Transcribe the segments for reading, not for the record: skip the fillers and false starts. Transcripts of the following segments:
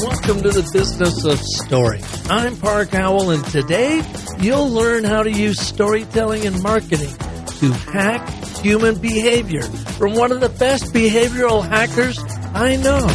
welcome to the Business of Story. I'm Park Howell, and today you'll learn how to use storytelling and marketing to hack human behavior from one of the best behavioral hackers I know.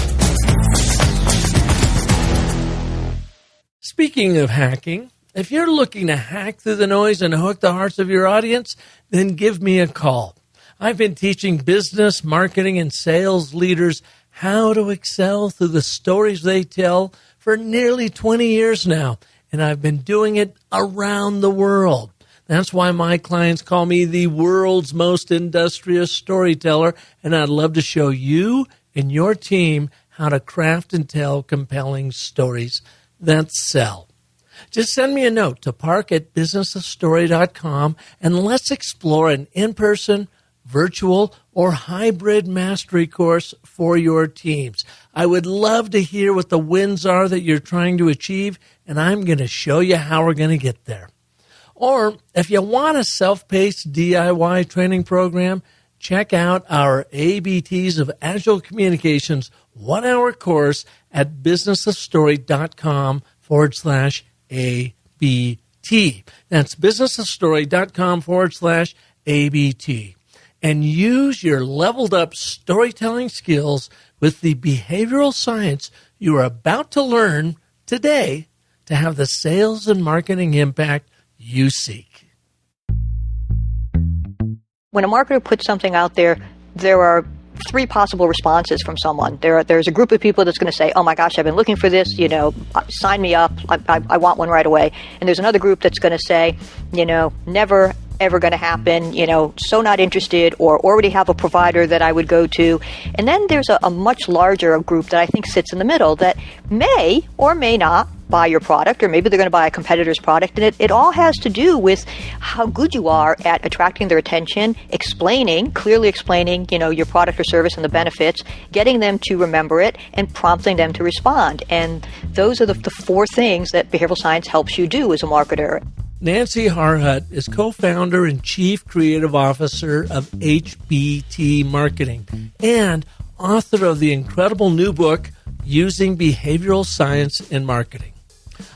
Speaking of hacking, if you're looking to hack through the noise and hook the hearts of your audience, then give me a call. I've been teaching business, marketing, and sales leaders how to excel through the stories they tell for nearly 20 years now, and I've been doing it around the world. That's why my clients call me the world's most industrious storyteller, and I'd love to show you and your team how to craft and tell compelling stories that sell. Just send me a note to park@businessofstory.com, and let's explore an in-person, virtual, or hybrid mastery course for your teams. I would love to hear what the wins are that you're trying to achieve, and I'm going to show you how we're going to get there. Or if you want a self-paced DIY training program, check out our ABTs of Agile Communications 1-hour course at businessofstory.com/ABT. That's businessofstory.com/ABT. And use your leveled up storytelling skills with the behavioral science you are about to learn today to have the sales and marketing impact you seek. When a marketer puts something out there, there are three possible responses from someone. There's a group of people that's going to say, oh my gosh, I've been looking for this, sign me up, I want one right away. And there's another group that's going to say, never ever going to happen, so not interested, or already have a provider that I would go to. And then there's a much larger group that I think sits in the middle that may or may not buy your product, or maybe they're going to buy a competitor's product. And it all has to do with how good you are at attracting their attention, clearly explaining, your product or service and the benefits, getting them to remember it, and prompting them to respond. And those are the four things that behavioral science helps you do as a marketer. Nancy Harhut is co-founder and chief creative officer of HBT Marketing and author of the incredible new book, Using Behavioral Science in Marketing.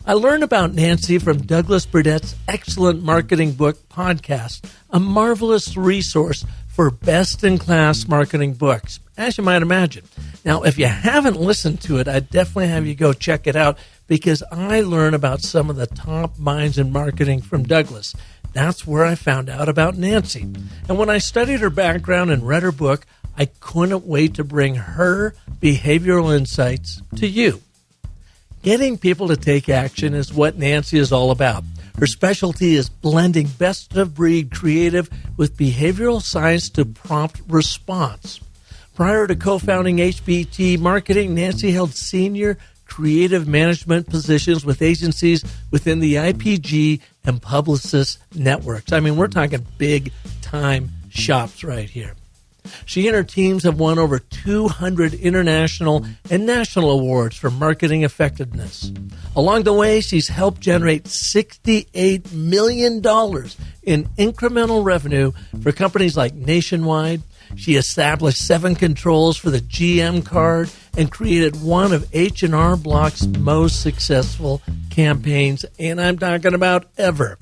I learned about Nancy from Douglas Burdett's excellent marketing book podcast, a marvelous resource for best-in-class marketing books, as you might imagine. Now, if you haven't listened to it, I definitely have you go check it out because I learn about some of the top minds in marketing from Douglas. That's where I found out about Nancy. And when I studied her background and read her book, I couldn't wait to bring her behavioral insights to you. Getting people to take action is what Nancy is all about. Her specialty is blending best-of-breed creative with behavioral science to prompt response. Prior to co-founding HBT Marketing, Nancy held senior creative management positions with agencies within the IPG and Publicis networks. I mean, we're talking big-time shops right here. She and her teams have won over 200 international and national awards for marketing effectiveness. Along the way, she's helped generate $68 million in incremental revenue for companies like Nationwide. She established 7 controls for the GM card and created one of H&R Block's most successful campaigns, and I'm talking about ever.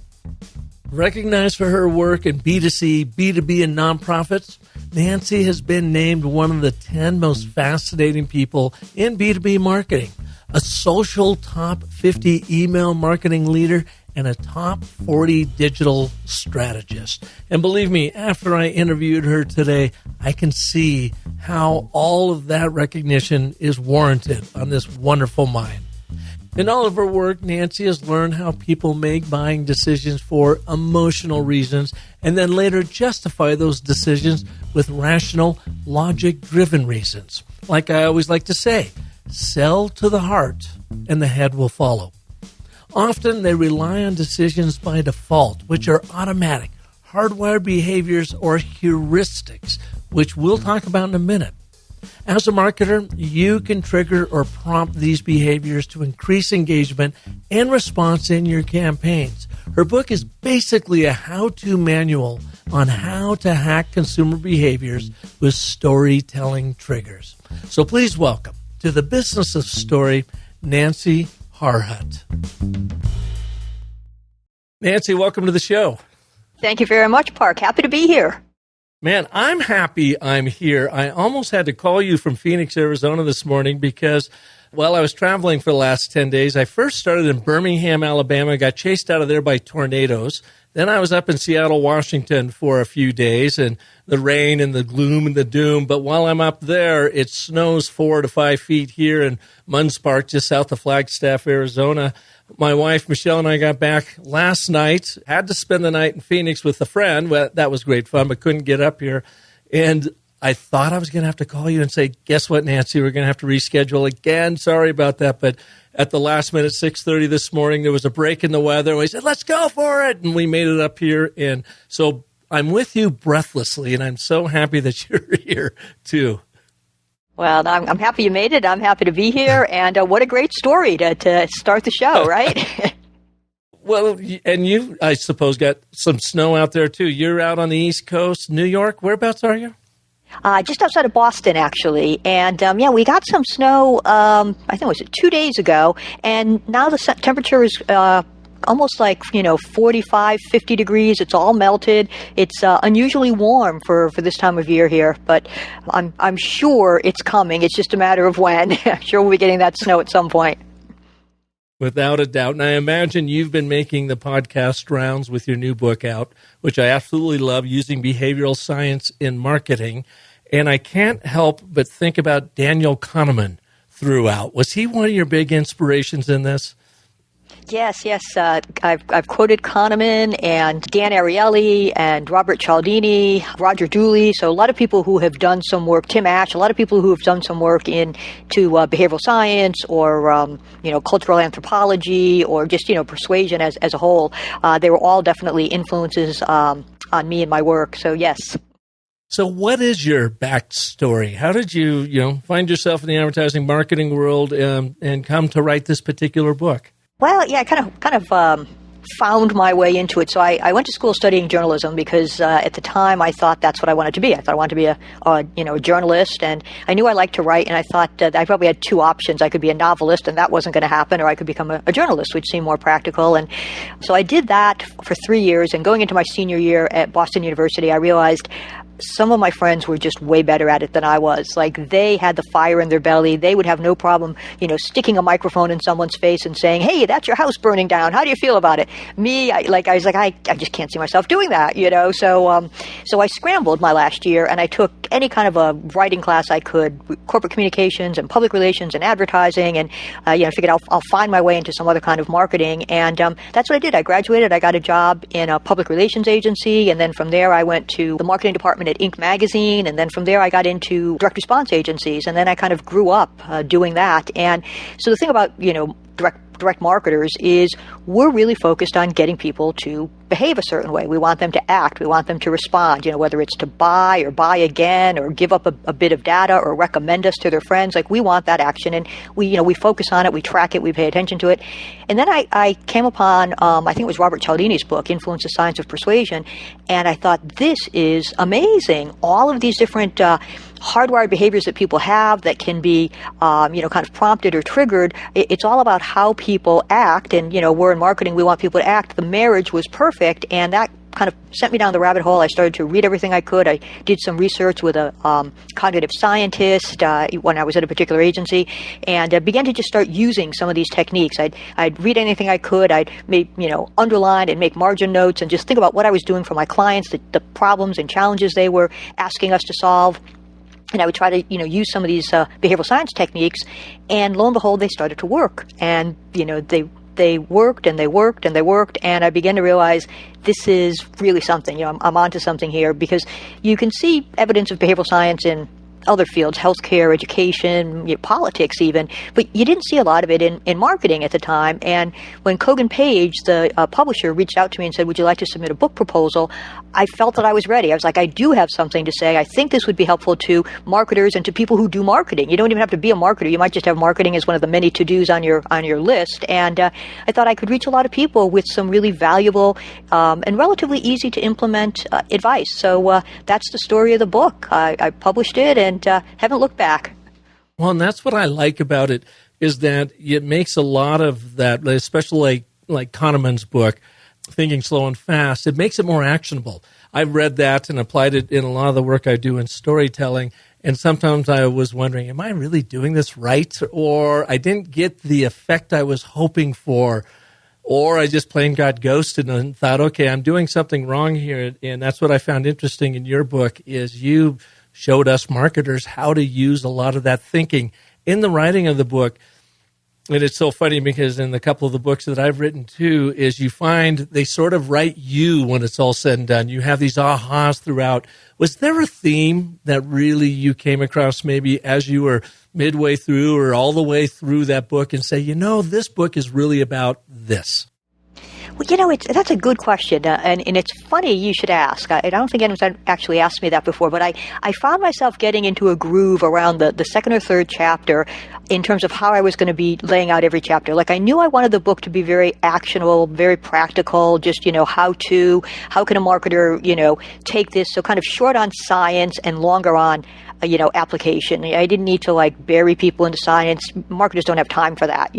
Recognized for her work in B2C, B2B, and nonprofits, Nancy has been named one of the 10 most fascinating people in B2B marketing, a social top 50 email marketing leader, and a top 40 digital strategist. And believe me, after I interviewed her today, I can see how all of that recognition is warranted on this wonderful mind. In all of her work, Nancy has learned how people make buying decisions for emotional reasons and then later justify those decisions with rational, logic-driven reasons. Like I always like to say, sell to the heart and the head will follow. Often they rely on decisions by default, which are automatic, hardwired behaviors or heuristics, which we'll talk about in a minute. As a marketer, you can trigger or prompt these behaviors to increase engagement and response in your campaigns. Her book is basically a how-to manual on how to hack consumer behaviors with storytelling triggers. So please welcome to the Business of Story, Nancy Harhut. Nancy, welcome to the show. Thank you very much, Park. Happy to be here. Man, I'm happy I'm here. I almost had to call you from Phoenix, Arizona this morning because while I was traveling for the last 10 days, I first started in Birmingham, Alabama, got chased out of there by tornadoes. Then I was up in Seattle, Washington for a few days, and the rain and the gloom and the doom. But while I'm up there, it snows 4 to 5 feet here in Mundspark, just south of Flagstaff, Arizona. My wife, Michelle, and I got back last night, had to spend the night in Phoenix with a friend. Well, that was great fun, but couldn't get up here. And I thought I was going to have to call you and say, guess what, Nancy, we're going to have to reschedule again. Sorry about that. But at the last minute, 6:30 this morning, there was a break in the weather. And we said, let's go for it. And we made it up here. And so I'm with you breathlessly, and I'm so happy that you're here, too. Well, I'm happy you made it. I'm happy to be here. And what a great story to start the show, right? Well, and you, I suppose, got some snow out there, too. You're out on the East Coast, New York. Whereabouts are you? Just outside of Boston, actually. And, we got some snow, I think it was 2 days ago. And now the temperature is almost like, 45, 50 degrees. It's all melted. It's unusually warm for this time of year here. But I'm sure it's coming. It's just a matter of when. I'm sure we'll be getting that snow at some point. Without a doubt. And I imagine you've been making the podcast rounds with your new book out, which I absolutely love, Using Behavioral Science in Marketing. And I can't help but think about Daniel Kahneman throughout. Was he one of your big inspirations in this? Yes. I've quoted Kahneman and Dan Ariely and Robert Cialdini, Roger Dooley. So a lot of people who have done some work, Tim Ash, a lot of people who have done some work into behavioral science or, cultural anthropology or just, persuasion as a whole. They were all definitely influences on me and my work. So, yes. So what is your backstory? How did you, find yourself in the advertising marketing world and come to write this particular book? Well, yeah, I kind of found my way into it. So I went to school studying journalism because at the time I thought that's what I wanted to be. I thought I wanted to be a journalist, and I knew I liked to write. And I thought I probably had two options. I could be a novelist, and that wasn't going to happen, or I could become a journalist, which seemed more practical. And so I did that for 3 years. And going into my senior year at Boston University, I realized some of my friends were just way better at it than I was. Like, they had the fire in their belly. They would have no problem, sticking a microphone in someone's face and saying, "Hey, that's your house burning down. How do you feel about it?" Me, I was like, I just can't see myself doing that, So I scrambled my last year, and I took any kind of a writing class I could, corporate communications and public relations and advertising, and I figured I'll find my way into some other kind of marketing, and that's what I did. I graduated. I got a job in a public relations agency, and then from there I went to the marketing department at Inc. magazine, and then from there I got into direct response agencies, and then I kind of grew up doing that. And so the thing about direct marketers is we're really focused on getting people to behave a certain way. We want them to act. We want them to respond, whether it's to buy or buy again or give up a bit of data or recommend us to their friends. Like, we want that action, and we focus on it, we track it, we pay attention to it. And then I came upon, I think it was Robert Cialdini's book, Influence: The Science of Persuasion, and I thought, this is amazing. All of these different hardwired behaviors that people have that can be, kind of prompted or triggered. It's all about how people act, and, we're in marketing, we want people to act. The marriage was perfect, and that kind of sent me down the rabbit hole. I started to read everything I could. I did some research with a cognitive scientist when I was at a particular agency, and began to just start using some of these techniques. I'd read anything I could. I'd underline and make margin notes and just think about what I was doing for my clients, the problems and challenges they were asking us to solve. And I would try to, use some of these behavioral science techniques, and lo and behold, they started to work. And, they worked and they worked and they worked, and I began to realize this is really something. I'm onto something here, because you can see evidence of behavioral science in other fields, healthcare, education, politics even, but you didn't see a lot of it in marketing at the time. And when Kogan Page, the publisher, reached out to me and said, "Would you like to submit a book proposal?" I felt that I was ready. I was like, I do have something to say. I think this would be helpful to marketers and to people who do marketing. You don't even have to be a marketer. You might just have marketing as one of the many to-dos on your list. And I thought I could reach a lot of people with some really valuable and relatively easy to implement advice. So that's the story of the book. I published it and haven't looked back. Well, and that's what I like about it, is that it makes a lot of that, especially like Kahneman's book, Thinking Slow and Fast, it makes it more actionable. I've read that and applied it in a lot of the work I do in storytelling, and sometimes I was wondering, am I really doing this right? Or I didn't get the effect I was hoping for, or I just plain got ghosted and thought, okay, I'm doing something wrong here. And that's what I found interesting in your book is you showed us marketers how to use a lot of that thinking in the writing of the book. And it's so funny because in a couple of the books that I've written too, is you find they sort of write you when it's all said and done. You have these ahas throughout. Was there a theme that really you came across maybe as you were midway through or all the way through that book and say, this book is really about this? Well, that's a good question, and it's funny you should ask. I don't think anyone's actually asked me that before, but I found myself getting into a groove around the second or third chapter in terms of how I was going to be laying out every chapter. Like, I knew I wanted the book to be very actionable, very practical, just, how can a marketer, take this, so kind of short on science and longer on application. I didn't need to bury people into science. Marketers don't have time for that,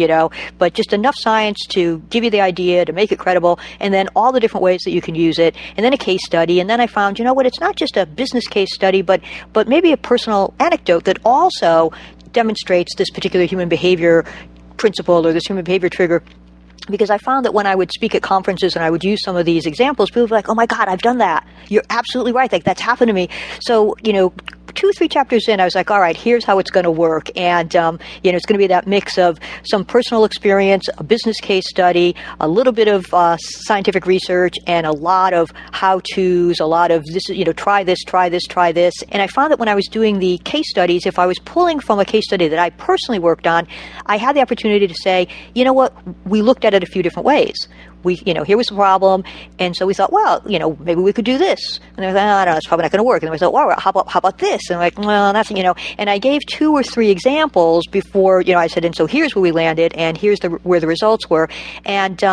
but just enough science to give you the idea, to make it credible, and then all the different ways that you can use it, and then a case study. And then I found, it's not just a business case study, but maybe a personal anecdote that also demonstrates this particular human behavior principle or this human behavior trigger. Because I found that when I would speak at conferences and I would use some of these examples, people would be like, oh my God, I've done that. You're absolutely right. That's happened to me. So, 2 or 3 chapters in, I was like, all right, here's how it's going to work. And, it's going to be that mix of some personal experience, a business case study, a little bit of scientific research, and a lot of how-tos, a lot of this, try this, try this, try this. And I found that when I was doing the case studies, if I was pulling from a case study that I personally worked on, I had the opportunity to say, you know what, we looked at it a few different ways. Here was the problem, and so we thought, well, maybe we could do this. And they were like, oh, no, it's probably not going to work. And we thought, well, how about this? And I'm like, well, that's, and I gave 2 or 3 examples before, I said, and so here's where we landed, and here's where the results were. And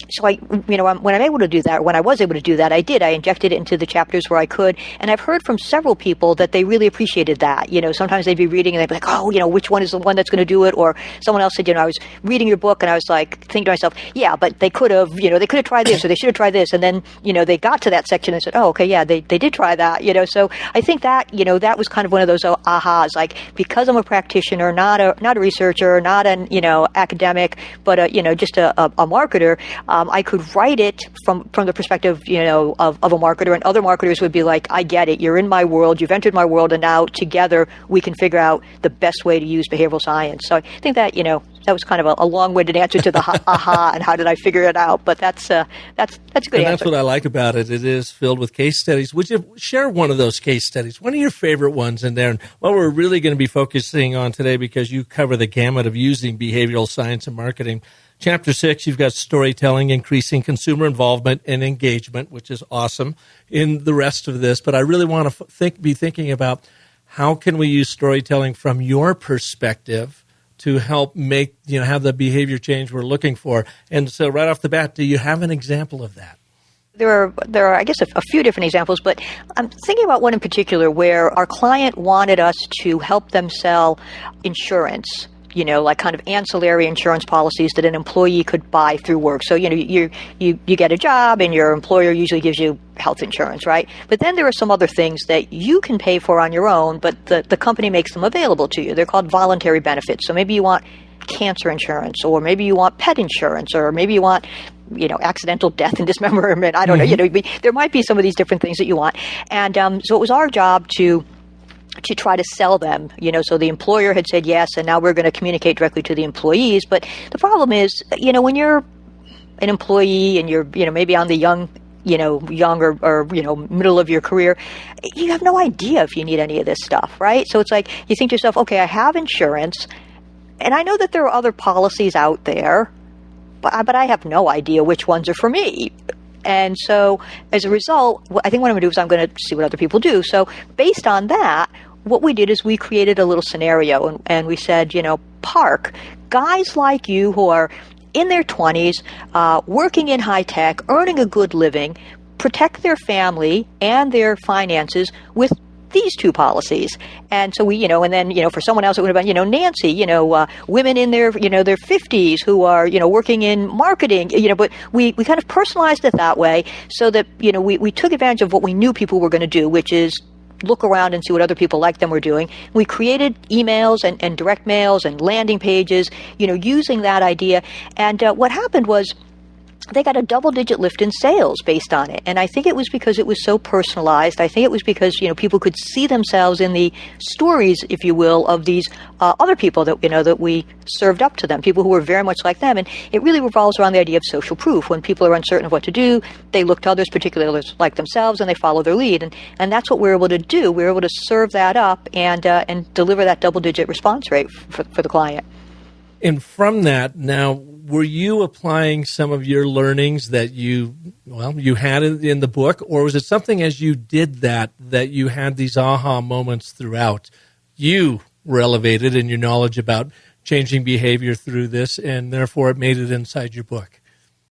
so when I'm able to do that, when I was able to do that, I injected it into the chapters where I could. And I've heard from several people that they really appreciated that. Sometimes they'd be reading and they'd be like, oh, which one is the one that's going to do it? Or someone else said, I was reading your book and I was like, thinking to myself, yeah, but they could have, they could have tried this or they should have tried this. And then, they got to that section and said, oh, okay, yeah, they did try that, So I think that, that was kind of one of those ahas, like, because I'm a practitioner, not a researcher, not an, academic, but just a marketer, I could write it from the perspective, of a marketer, and other marketers would be like, I get it. You're in my world. You've entered my world. And now together we can figure out the best way to use behavioral science. So I think that, that was kind of a long-winded answer to the aha and how did I figure it out. But that's a good answer. And that's what I like about it. It is filled with case studies. Would you share one of those case studies, one of your favorite ones in there? And what we're really going to be focusing on today, because you cover the gamut of using behavioral science and marketing. Chapter 6, you've got storytelling, increasing consumer involvement and engagement, which is awesome in the rest of this. But I really want to be thinking about how can we use storytelling from your perspective to help make, have the behavior change we're looking for. And so right off the bat, do you have an example of that? There are, I guess, a few different examples, but I'm thinking about one in particular where our client wanted us to help them sell insurance, like kind of ancillary insurance policies that an employee could buy through work. So, you get a job and your employer usually gives you health insurance, right? But then there are some other things that you can pay for on your own, but the company makes them available to you. They're called voluntary benefits. So maybe you want cancer insurance, or maybe you want pet insurance, or maybe you want accidental death and dismemberment. I don't know. There might be some of these different things that you want. And so it was our job to try to sell them, so the employer had said yes, and now we're going to communicate directly to the employees. But the problem is, when you're an employee and you're, maybe on the young or middle of your career, you have no idea if you need any of this stuff, right? So it's like, you think to yourself, okay, I have insurance, and I know that there are other policies out there, but I have no idea which ones are for me. And so as a result, I think what I'm going to do is I'm going to see what other people do. So based on that, what we did is we created a little scenario, and we said, Park, guys like you who are in their 20s, working in high tech, earning a good living, protect their family and their finances with these two policies. And so we, and then, for someone else, it would have been, Nancy, women in their, their 50s who are, working in marketing, but we kind of personalized it that way so that, we took advantage of what we knew people were going to do, which is look around and see what other people like them were doing. We created emails and direct mails and landing pages, using that idea. And what happened was they got a double-digit lift in sales based on it. And I think it was because it was so personalized. I think it was because, people could see themselves in the stories, if you will, of these other people that, that we served up to them, people who were very much like them. And it really revolves around the idea of social proof. When people are uncertain of what to do, they look to others, particularly others like themselves, and they follow their lead. And that's what we're able to do. We're able to serve that up and deliver that double-digit response rate for the client. And from that, now, were you applying some of your learnings that you had in the book, or was it something as you did that you had these aha moments throughout? You were elevated in your knowledge about changing behavior through this, and therefore it made it inside your book.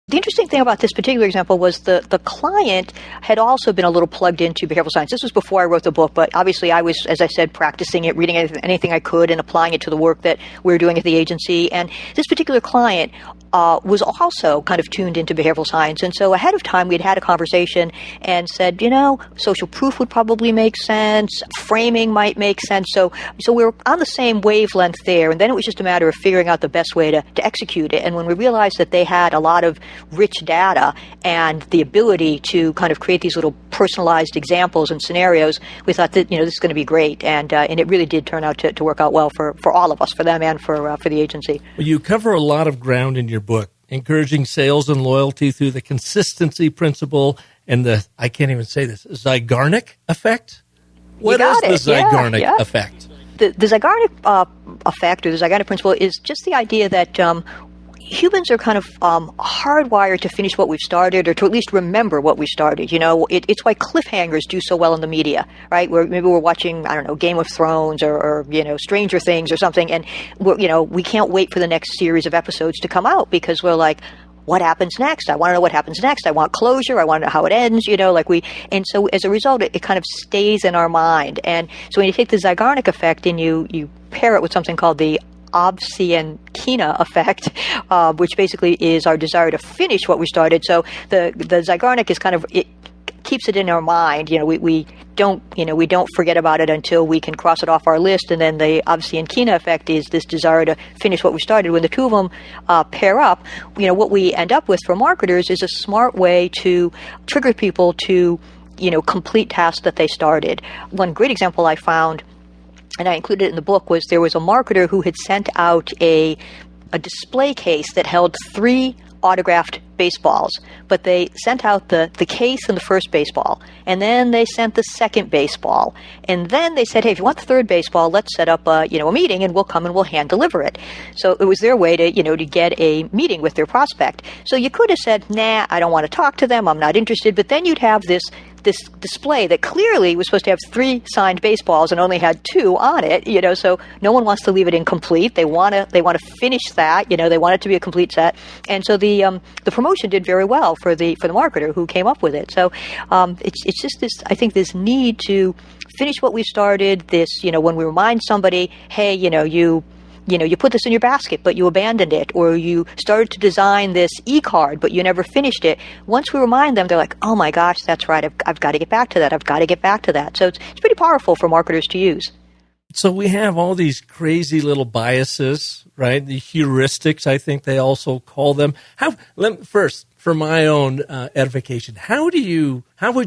The interesting thing about this particular example was the client had also been a little plugged into behavioral science. This was before I wrote the book, but obviously I was, as I said, practicing it, reading anything I could, and applying it to the work that we were doing at the agency. And this particular client was also kind of tuned into behavioral science. And so ahead of time, we'd had a conversation and said, social proof would probably make sense. Framing might make sense. So we were on the same wavelength there. And then it was just a matter of figuring out the best way to execute it. And when we realized that they had a lot of rich data and the ability to kind of create these little personalized examples and scenarios, we thought that, this is going to be great. And it really did turn out to work out well for all of us, for them and for the agency. Well, you cover a lot of ground in your book, encouraging sales and loyalty through the consistency principle and the, I can't even say this, Zeigarnik effect? What is the Zeigarnik effect? The Zeigarnik effect, or the Zeigarnik principle, is just the idea that humans are kind of hardwired to finish what we've started, or to at least remember what we started. It's why cliffhangers do so well in the media, right? Where maybe we're watching, Game of Thrones or Stranger Things or something, and we can't wait for the next series of episodes to come out because we're like, what happens next? I want to know what happens next. I want closure. I want to know how it ends, and so as a result, it kind of stays in our mind. And so when you take the Zeigarnik effect and you pair it with something called the Kina effect, which basically is our desire to finish what we started. So the Zeigarnik is kind of, it keeps it in our mind. We don't forget about it until we can cross it off our list. And then the Kina effect is this desire to finish what we started. When the two of them pair up, what we end up with for marketers is a smart way to trigger people to, complete tasks that they started. One great example I found, and I included it in the book, was there was a marketer who had sent out a display case that held 3 autographed baseballs, but they sent out the case and the first baseball, and then they sent the second baseball, and then they said, hey, if you want the third baseball, let's set up a meeting, and we'll come and we'll hand deliver it. So it was their way to to get a meeting with their prospect. So you could have said, nah, I don't want to talk to them, I'm not interested, but then you'd have this display that clearly was supposed to have 3 signed baseballs and only had 2 on it, so no one wants to leave it incomplete. They want to finish that, they want it to be a complete set. And so the promotion did very well for the marketer who came up with it. So it's just this, I think, this need to finish what we started, this, when we remind somebody, hey, you put this in your basket, but you abandoned it, or you started to design this e-card, but you never finished it. Once we remind them, they're like, oh my gosh, that's right. I've got to get back to that. I've got to get back to that. So it's pretty powerful for marketers to use. So we have all these crazy little biases, right? The heuristics, I think they also call them. First, for my own edification, how would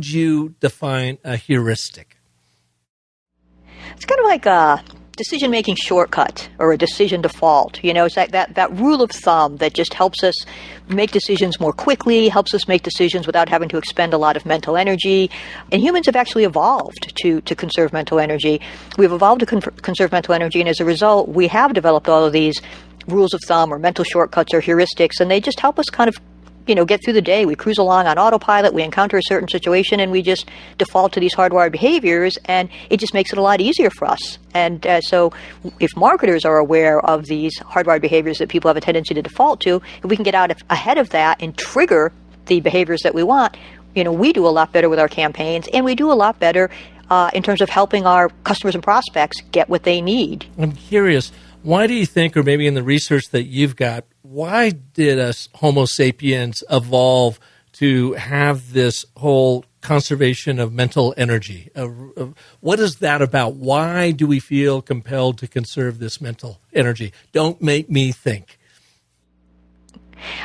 you define a heuristic? It's kind of like a decision-making shortcut or a decision default. It's that rule of thumb that just helps us make decisions more quickly, helps us make decisions without having to expend a lot of mental energy. And humans have actually evolved to conserve mental energy. We've evolved to conserve mental energy, and as a result, we have developed all of these rules of thumb or mental shortcuts or heuristics, and they just help us kind of get through the day. We cruise along on autopilot, we encounter a certain situation, and we just default to these hardwired behaviors, and it just makes it a lot easier for us. And so if marketers are aware of these hardwired behaviors that people have a tendency to default to, if we can get out ahead of that and trigger the behaviors that we want, we do a lot better with our campaigns, and we do a lot better in terms of helping our customers and prospects get what they need. I'm curious, why do you think, or maybe in the research that you've got, why did us Homo sapiens evolve to have this whole conservation of mental energy? What is that about? Why do we feel compelled to conserve this mental energy? Don't make me think.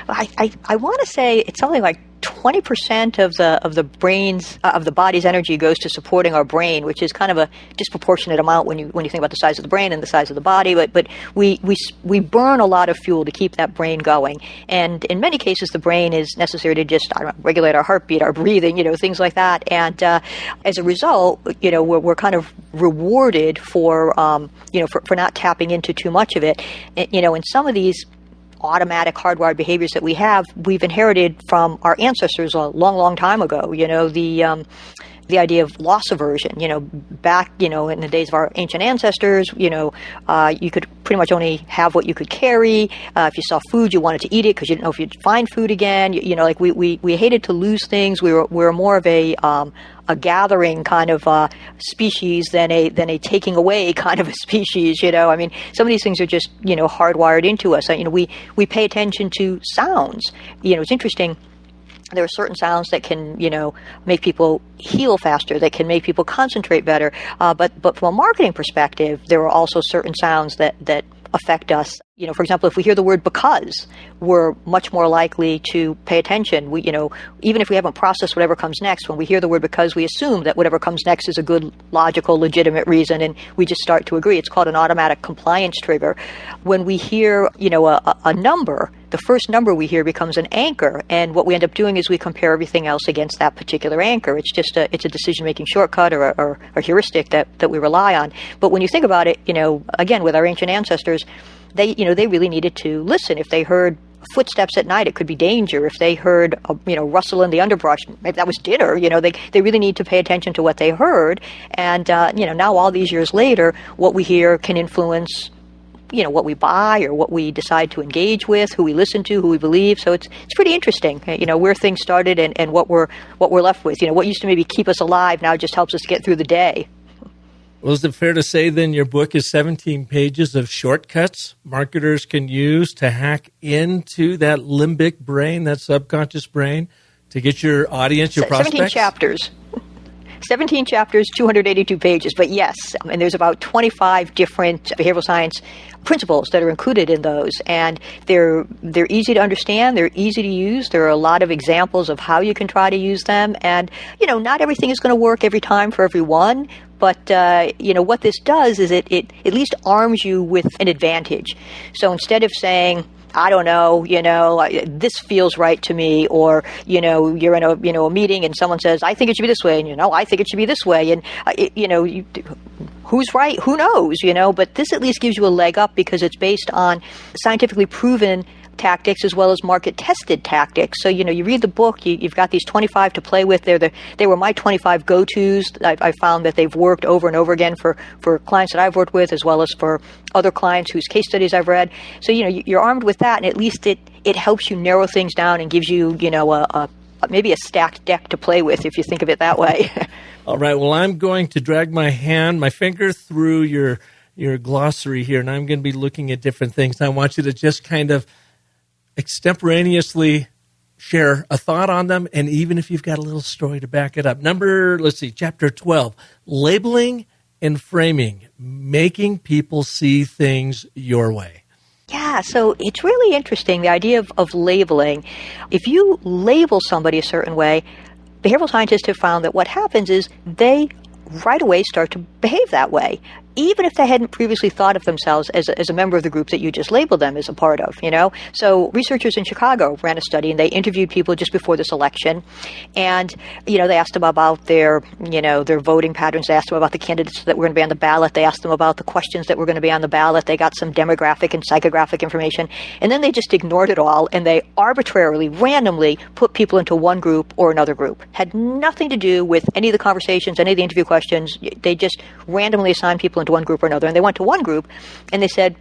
I want to say it's something like 20% of the brain's of the body's energy goes to supporting our brain, which is kind of a disproportionate amount when you think about the size of the brain and the size of the body. But we burn a lot of fuel to keep that brain going, and in many cases the brain is necessary to just regulate our heartbeat, our breathing, things like that. And as a result, we're kind of rewarded for not tapping into too much of it. And some of these automatic hardwired behaviors that we have, we've inherited from our ancestors a long, long time ago. The idea of loss aversion, back, in the days of our ancient ancestors, you could pretty much only have what you could carry. If you saw food, you wanted to eat it because you didn't know if you'd find food again. We hated to lose things. We were more of a gathering kind of species than a taking away kind of a species. Some of these things are just hardwired into us. We pay attention to sounds. It's interesting. There are certain sounds that can, make people heal faster, that can make people concentrate better. But from a marketing perspective, there are also certain sounds that affect us. For example, if we hear the word because, we're much more likely to pay attention. We, even if we haven't processed whatever comes next, when we hear the word because, we assume that whatever comes next is a good, logical, legitimate reason, and we just start to agree. It's called an automatic compliance trigger. When we hear, a number, the first number we hear becomes an anchor, and what we end up doing is we compare everything else against that particular anchor. It's just a decision-making shortcut or a heuristic that we rely on. But when you think about it, again, with our ancient ancestors, they really needed to listen. If they heard footsteps at night, it could be danger. If they heard rustle in the underbrush, maybe that was dinner. They really need to pay attention to what they heard. And now all these years later, what we hear can influence what we buy or what we decide to engage with, who we listen to, who we believe. So it's pretty interesting, where things started and what we're left with. What used to maybe keep us alive now just helps us get through the day. Well, is it fair to say then your book is 17 pages of shortcuts marketers can use to hack into that limbic brain, that subconscious brain, to get your audience, your prospects? 17 chapters. 17 chapters, 282 pages, but yes, and there's about 25 different behavioral science principles that are included in those, and they're easy to understand, they're easy to use, there are a lot of examples of how you can try to use them, and not everything is going to work every time for everyone, but what this does is it at least arms you with an advantage. So instead of saying, I don't know, this feels right to me, or, you're in a meeting and someone says, I think it should be this way, and I think it should be this way, and, who's right? Who knows, but this at least gives you a leg up because it's based on scientifically proven tactics as well as market-tested tactics. So, you read the book, you've got these 25 to play with. They were my 25 go-tos. I found that they've worked over and over again for clients that I've worked with as well as for other clients whose case studies I've read. So, you're armed with that, and at least it helps you narrow things down and gives you, maybe a stacked deck to play with if you think of it that way. All right. Well, I'm going to drag my finger through your glossary here, and I'm going to be looking at different things. I want you to just kind of extemporaneously share a thought on them, and even if you've got a little story to back it up. Chapter 12, labeling and framing, making people see things your way. Yeah, so it's really interesting, the idea of labeling. If you label somebody a certain way, behavioral scientists have found that what happens is they right away start to behave that way, even if they hadn't previously thought of themselves as a member of the group that you just labeled them as a part of, So researchers in Chicago ran a study, and they interviewed people just before this election, and, they asked them about their voting patterns. They asked them about the candidates that were going to be on the ballot. They asked them about the questions that were going to be on the ballot. They got some demographic and psychographic information, and then they just ignored it all, and they arbitrarily, randomly put people into one group or another group. Had nothing to do with any of the conversations, any of the interview questions. They just randomly assigned people into one group or another, and they went to one group, and they said,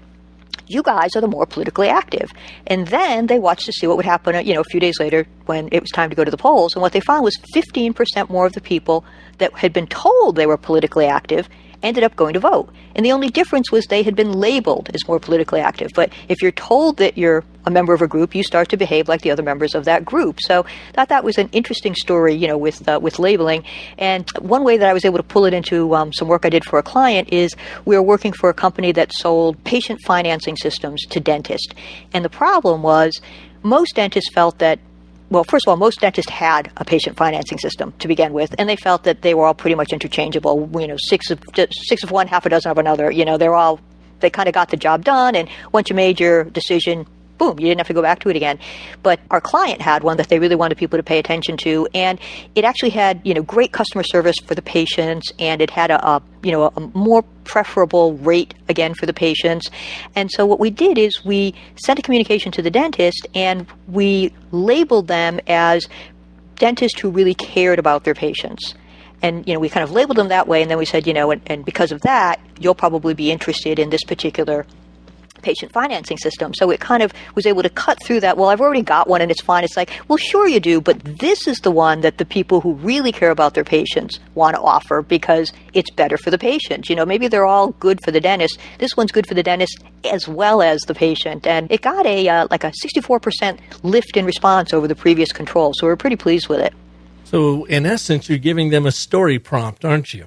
you guys are the more politically active. And then they watched to see what would happen, a few days later when it was time to go to the polls. And what they found was 15% more of the people that had been told they were politically active ended up going to vote. And the only difference was they had been labeled as more politically active. But if you're told that you're a member of a group, you start to behave like the other members of that group. So I thought that was an interesting story, with labeling. And one way that I was able to pull it into some work I did for a client is we were working for a company that sold patient financing systems to dentists. And the problem was most dentists felt that, well, first of all, most dentists had a patient financing system to begin with, and they felt that they were all pretty much interchangeable. Six of one, half a dozen of another. They kind of got the job done, and once you made your decision, boom, you didn't have to go back to it again. But our client had one that they really wanted people to pay attention to, and it actually had, great customer service for the patients, and it had a more preferable rate, again, for the patients. And so what we did is we sent a communication to the dentist, and we labeled them as dentists who really cared about their patients. And, we kind of labeled them that way, and then we said, and because of that, you'll probably be interested in this particular patient financing system. So it kind of was able to cut through that. Well, I've already got one and it's fine. It's like, well, sure you do, but this is the one that the people who really care about their patients want to offer because it's better for the patient. Maybe they're all good for the dentist. This one's good for the dentist as well as the patient. And it got a 64% lift in response over the previous control. So we're pretty pleased with it. So in essence, you're giving them a story prompt, aren't you?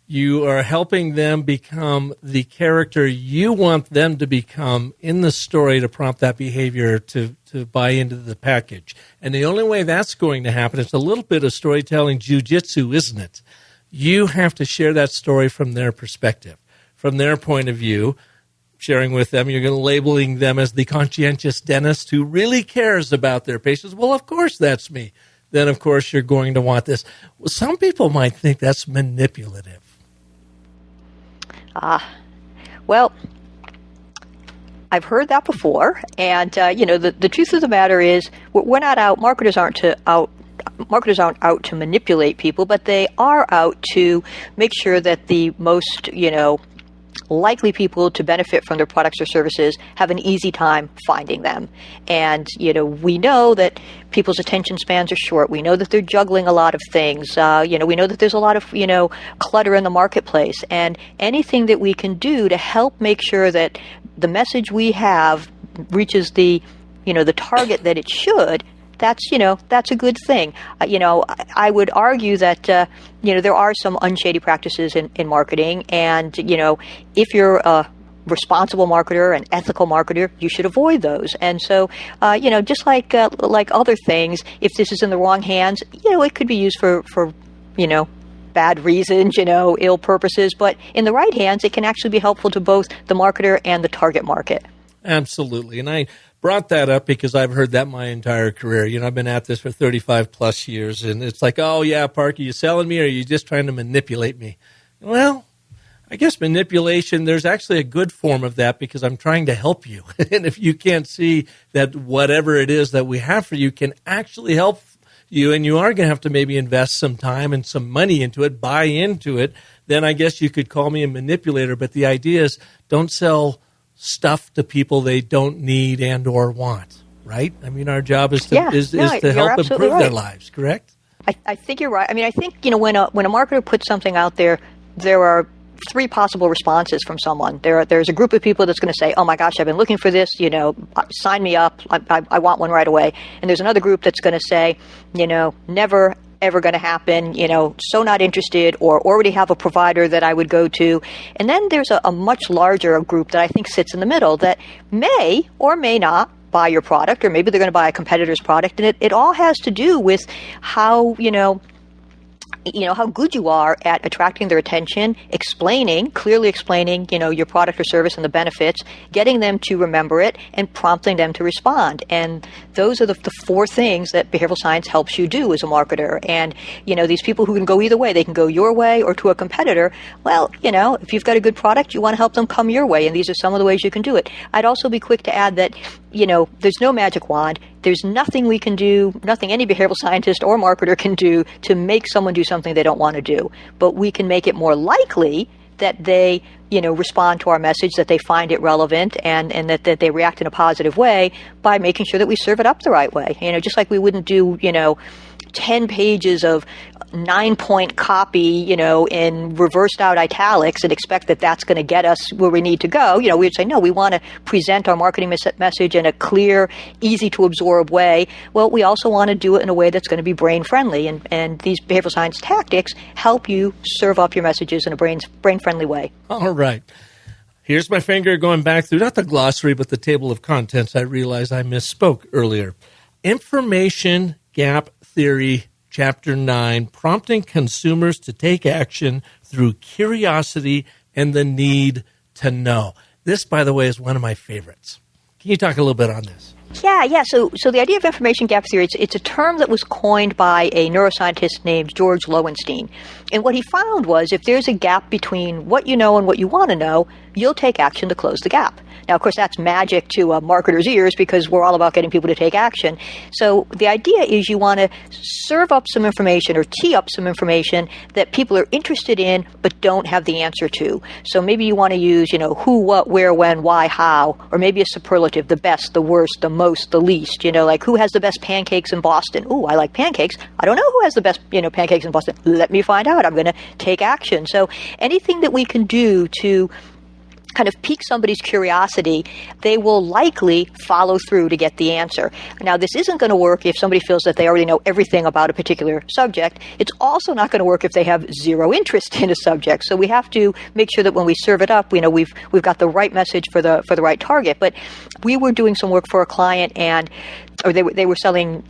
You are helping them become the character you want them to become in the story to prompt that behavior to buy into the package. And the only way that's going to happen is a little bit of storytelling jujitsu, isn't it? You have to share that story from their perspective, from their point of view, sharing with them. You're going to labeling them as the conscientious dentist who really cares about their patients. Well, of course, that's me. Then, of course, you're going to want this. Well, some people might think that's manipulative. Well, I've heard that before, and the truth of the matter is, we're not out. Marketers aren't out to manipulate people, but they are out to make sure that the most likely people to benefit from their products or services have an easy time finding them. And, we know that people's attention spans are short. We know that they're juggling a lot of things. We know that there's a lot of, clutter in the marketplace. And anything that we can do to help make sure that the message we have reaches the target that it should, that's a good thing. I would argue that, there are some unshady practices in marketing. And, if you're a responsible marketer, an ethical marketer, you should avoid those. And so, just like other things, if this is in the wrong hands, it could be used for bad reasons, ill purposes. But in the right hands, it can actually be helpful to both the marketer and the target market. Absolutely. And I brought that up because I've heard that my entire career. I've been at this for 35 plus years, and it's like, oh, yeah, Park, are you selling me or are you just trying to manipulate me? Well, I guess manipulation, there's actually a good form of that because I'm trying to help you. And if you can't see that whatever it is that we have for you can actually help you, and you are going to have to maybe invest some time and some money into it, buy into it, then I guess you could call me a manipulator. But the idea is don't sell stuff to people they don't need and or want, right? I mean, our job is to help improve their lives, correct? I think you're right. I mean, I think, when a marketer puts something out there, there are three possible responses from someone. There's a group of people that's going to say, oh my gosh, I've been looking for this, sign me up, I want one right away. And there's another group that's going to say, never ever going to happen, so not interested, or already have a provider that I would go to. And then there's a much larger group that I think sits in the middle that may or may not buy your product, or maybe they're going to buy a competitor's product. And it all has to do with how, how good you are at attracting their attention, clearly explaining, your product or service and the benefits, getting them to remember it, and prompting them to respond. And those are the four things that behavioral science helps you do as a marketer. And, these people who can go either way, they can go your way or to a competitor. Well, if you've got a good product, you want to help them come your way. And these are some of the ways you can do it. I'd also be quick to add that, there's no magic wand. There's nothing we can do, nothing any behavioral scientist or marketer can do to make someone do something they don't want to do. But we can make it more likely that they, respond to our message, that they find it relevant, and that they react in a positive way by making sure that we serve it up the right way. Just like we wouldn't do, 10 pages of 9-point copy, in reversed out italics and expect that that's going to get us where we need to go. We would say, no, we want to present our marketing message in a clear, easy to absorb way. Well, we also want to do it in a way that's going to be brain friendly. And these behavioral science tactics help you serve up your messages in a brain friendly way. All right. Here's my finger going back through, not the glossary, but the table of contents. I realized I misspoke earlier. Information Gap Theory, Chapter 9, prompting consumers to take action through curiosity and the need to know. This, by the way, is one of my favorites. Can you talk a little bit on this? Yeah. So the idea of information gap theory, it's a term that was coined by a neuroscientist named George Lowenstein. And what he found was if there's a gap between what you know and what you want to know, you'll take action to close the gap. Now, of course, that's magic to marketers' ears because we're all about getting people to take action. So the idea is you want to serve up some information or tee up some information that people are interested in but don't have the answer to. So maybe you want to use, who, what, where, when, why, how, or maybe a superlative, the best, the worst, the most, the least, like who has the best pancakes in Boston? Ooh, I like pancakes. I don't know who has the best, pancakes in Boston. Let me find out. I'm going to take action. So anything that we can do to kind of pique somebody's curiosity, they will likely follow through to get the answer. Now, this isn't going to work if somebody feels that they already know everything about a particular subject. It's also not going to work if they have zero interest in a subject. So we have to make sure that when we serve it up, we've got the right message for the right target. But we were doing some work for a client, or they were selling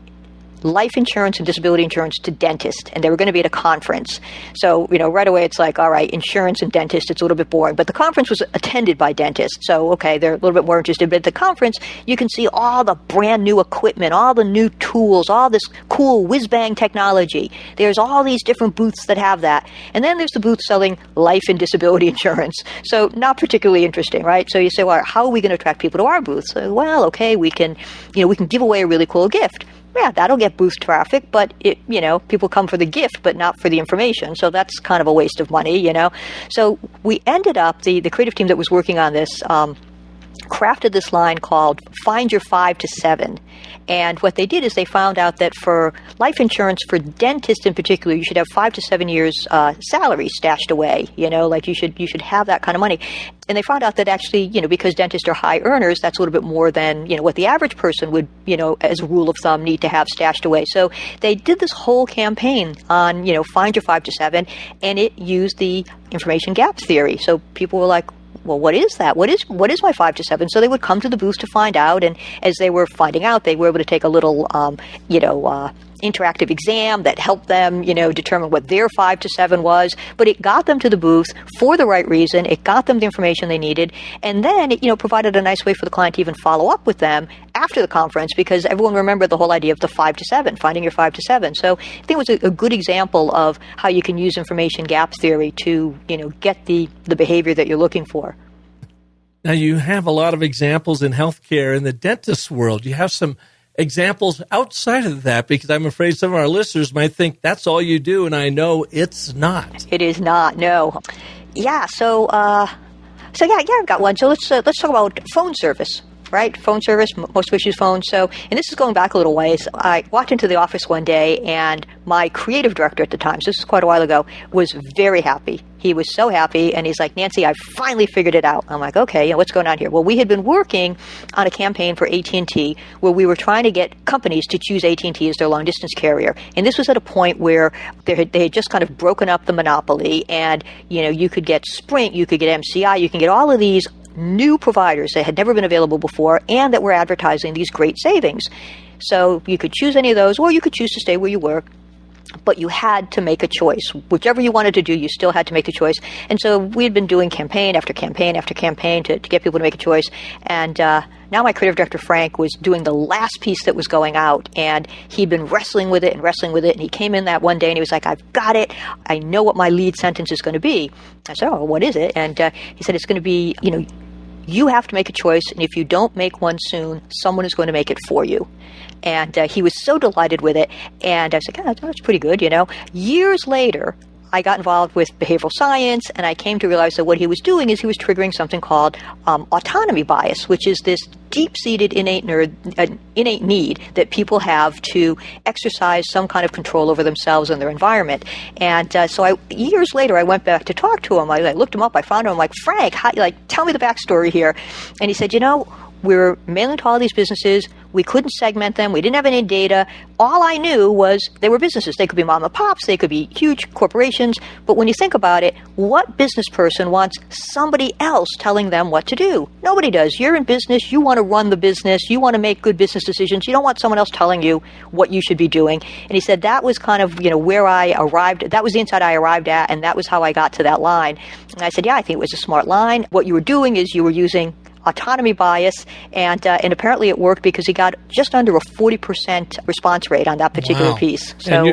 life insurance and disability insurance to dentists, and they were going to be at a conference. So, right away it's like, all right, insurance and dentist, it's a little bit boring. But the conference was attended by dentists, so, okay, they're a little bit more interested. But at the conference, you can see all the brand new equipment, all the new tools, all this cool whiz-bang technology. There's all these different booths that have that. And then there's the booth selling life and disability insurance. So not particularly interesting, right? So you say, well, how are we going to attract people to our booth? So, well, okay, we can give away a really cool gift. Yeah, that'll get boost traffic, but people come for the gift, but not for the information. So that's kind of a waste of money, So we ended up, the creative team that was working on this, crafted this line called Find Your 5 to 7. And what they did is they found out that for life insurance, for dentists in particular, you should have 5 to 7 years salary stashed away, like you should have that kind of money. And they found out that actually, because dentists are high earners, that's a little bit more than, what the average person would, as a rule of thumb, need to have stashed away. So they did this whole campaign on, Find Your 5 to 7, and it used the information gap theory. So people were like, well, what is that? What is my 5 to 7? So they would come to the booth to find out, and as they were finding out, they were able to take a little, interactive exam that helped them, determine what their 5 to 7 was. But it got them to the booth for the right reason. It got them the information they needed, and then it, provided a nice way for the client to even follow up with them after the conference, because everyone remembered the whole idea of the 5 to 7, finding your 5 to 7. So I think it was a good example of how you can use information gap theory to, get the behavior that you're looking for. Now, you have a lot of examples in healthcare in the dentist world. You have some examples outside of that, because I'm afraid some of our listeners might think that's all you do, and I know it's not. It is not, no. Yeah, so I've got one. So let's talk about phone service. Right? Phone service, most of us use phones. So, and this is going back a little ways. I walked into the office one day, and my creative director at the time, so this is quite a while ago, was very happy. He was so happy, and he's like, Nancy, I finally figured it out. I'm like, okay, what's going on here? Well, we had been working on a campaign for AT&T where we were trying to get companies to choose AT&T as their long-distance carrier. And this was at a point where they had just kind of broken up the monopoly, and, you could get Sprint, you could get MCI, you can get all of these new providers that had never been available before and that were advertising these great savings. So you could choose any of those, or you could choose to stay where you were, but you had to make a choice. Whichever you wanted to do, you still had to make a choice. And so we had been doing campaign after campaign after campaign to get people to make a choice. And now my creative director, Frank, was doing the last piece that was going out, and he'd been wrestling with it. And he came in that one day and he was like, I've got it. I know what my lead sentence is going to be. I said, oh, what is it? And he said, it's going to be, you have to make a choice, and if you don't make one soon, someone is going to make it for you. And he was so delighted with it, and I was like, that's pretty good, Years later, I got involved with behavioral science, and I came to realize that what he was doing is he was triggering something called autonomy bias, which is this deep-seated innate need that people have to exercise some kind of control over themselves and their environment. And so years later, I went back to talk to him. I looked him up. I found him. I'm like, Frank, tell me the backstory here. And he said, we were mailing to all these businesses. We couldn't segment them. We didn't have any data. All I knew was they were businesses. They could be mom and pops. They could be huge corporations. But when you think about it, what business person wants somebody else telling them what to do? Nobody does. You're in business. You want to run the business. You want to make good business decisions. You don't want someone else telling you what you should be doing. And he said that was kind of, where I arrived. That was the insight I arrived at, and that was how I got to that line. And I said, yeah, I think it was a smart line. What you were doing is you were using autonomy bias, and apparently it worked because he got just under a 40% response rate on that particular piece. So,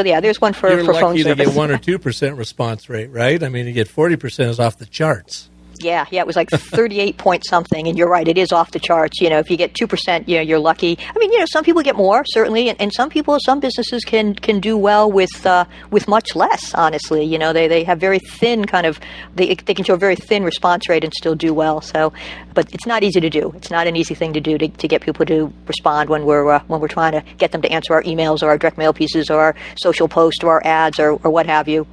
there's one for phone service. You're lucky to get 1 or 2% response rate, right? I mean, to get 40% is off the charts. Yeah, it was like 38 point something, and you're right, it is off the charts. If you get 2%, you're lucky. I mean, some people get more, certainly, and some businesses can do well with much less, honestly. They have very thin they can show a very thin response rate and still do well. So, but it's not easy to do. It's not an easy thing to do to get people to respond when we're trying to get them to answer our emails or our direct mail pieces or our social posts or our ads or what have you.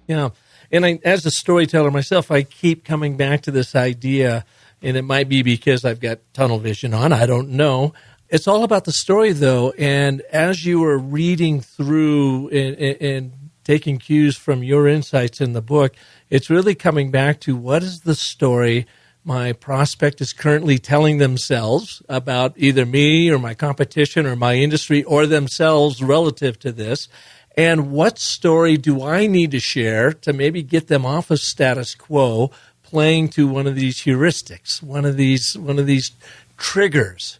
Yeah. And as a storyteller myself, I keep coming back to this idea, and it might be because I've got tunnel vision on. I don't know. It's all about the story, though. And as you were reading through and taking cues from your insights in the book, it's really coming back to what is the story my prospect is currently telling themselves about either me or my competition or my industry or themselves relative to this. And what story do I need to share to maybe get them off of status quo, playing to one of these heuristics, one of these triggers?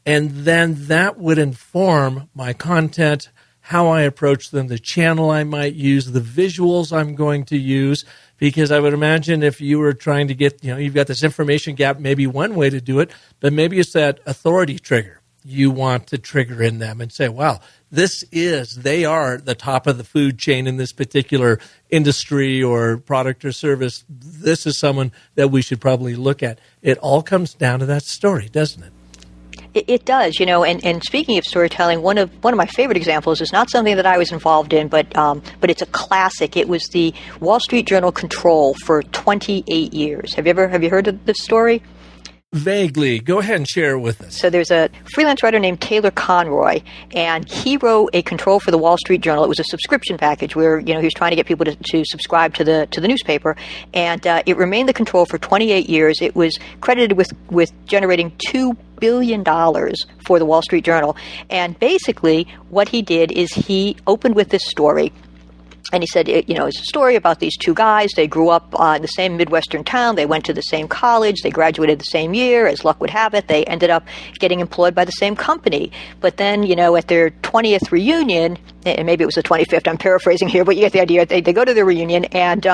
And then that would inform my content, how I approach them, the channel I might use, the visuals I'm going to use. Because I would imagine if you were trying to get, you've got this information gap, maybe one way to do it, but maybe it's that authority trigger you want to trigger in them and say, wow, they are the top of the food chain in this particular industry or product or service. This is someone that we should probably look at. It all comes down to that story, doesn't it? It does, and speaking of storytelling, one of my favorite examples is not something that I was involved in, but it's a classic. It was the Wall Street Journal control for 28 years. Have you heard of this story? Vaguely. Go ahead and share it with us. So there's a freelance writer named Taylor Conroy, and he wrote a control for the Wall Street Journal. It was a subscription package where he was trying to get people to subscribe to the newspaper, and it remained the control for 28 years. It was credited with generating $2 billion for the Wall Street Journal. And basically what he did is he opened with this story. And he said, it's a story about these two guys. They grew up in the same Midwestern town. They went to the same college. They graduated the same year. As luck would have it, they ended up getting employed by the same company. But then, at their 20th reunion, and maybe it was the 25th, I'm paraphrasing here, but you get the idea. They go to their reunion, and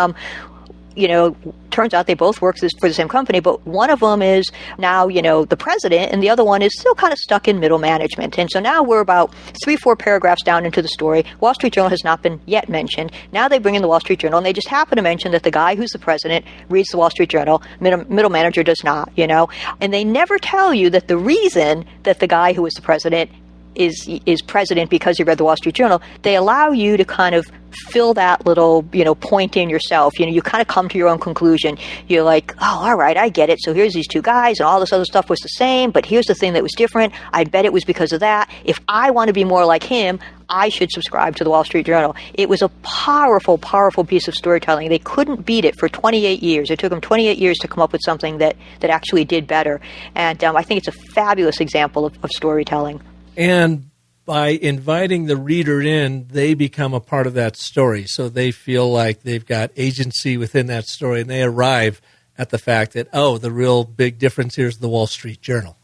turns out they both work for the same company, but one of them is now, the president, and the other one is still kind of stuck in middle management. And so now we're about 3-4 paragraphs down into the story. Wall Street Journal has not been yet mentioned. Now they bring in the Wall Street Journal, and they just happen to mention that the guy who's the president reads the Wall Street Journal, middle manager does not, and they never tell you that the reason that the guy who is the president is president because he read the Wall Street Journal. They allow you to kind of fill that little, point in yourself. You kind of come to your own conclusion. You're like, oh, all right, I get it. So here's these two guys and all this other stuff was the same, but here's the thing that was different. I bet it was because of that. If I want to be more like him, I should subscribe to the Wall Street Journal. It was a powerful, powerful piece of storytelling. They couldn't beat it for 28 years. It took them 28 years to come up with something that actually did better. And I think it's a fabulous example of storytelling. And by inviting the reader in, they become a part of that story. So they feel like they've got agency within that story, and they arrive at the fact that, the real big difference here is the Wall Street Journal.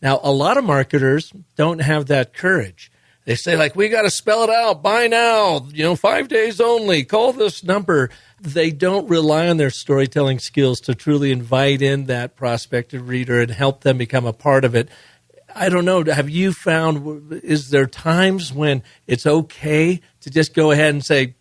Now, a lot of marketers don't have that courage. They say, we got to spell it out. Buy now, 5 days only. Call this number. They don't rely on their storytelling skills to truly invite in that prospective reader and help them become a part of it. I don't know. Have you found, is there times when it's okay to just go ahead and say,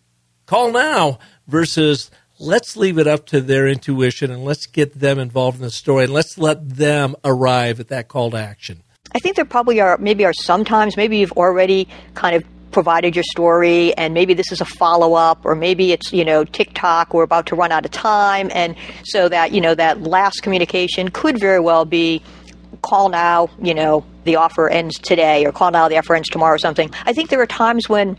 call now versus let's leave it up to their intuition and let's get them involved in the story and let's let them arrive at that call to action? I think there probably are some times, maybe you've already kind of provided your story and maybe this is a follow-up, or maybe it's, TikTok, we're about to run out of time. And so that, that last communication could very well be call now, the offer ends today, or call now, the offer ends tomorrow, or something. I think there are times when